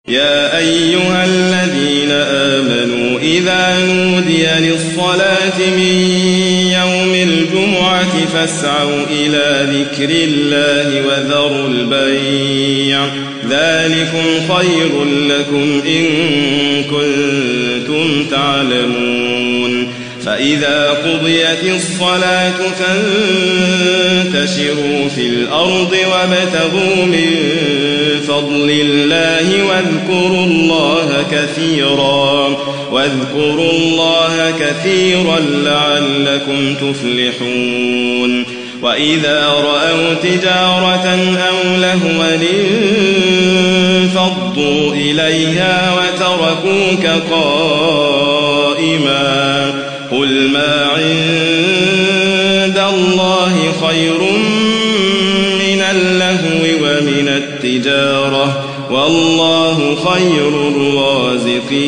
يا أيها الذين آمنوا إذا نودي للصلاة من يوم الجمعة فاسعوا إلى ذكر الله وذروا البيع ذلكم خير لكم إن كنتم تعلمون فإذا قضيت الصلاة فانتشروا في الأرض وابتغوا من فضل الله واذكروا الله كثيرا لعلكم تفلحون وإذا رأوا تجارة أو لهوا انفضوا إليها وتركوك قائما قل ما عند الله خير من اللهو ومن التجارة والله خير الرازقين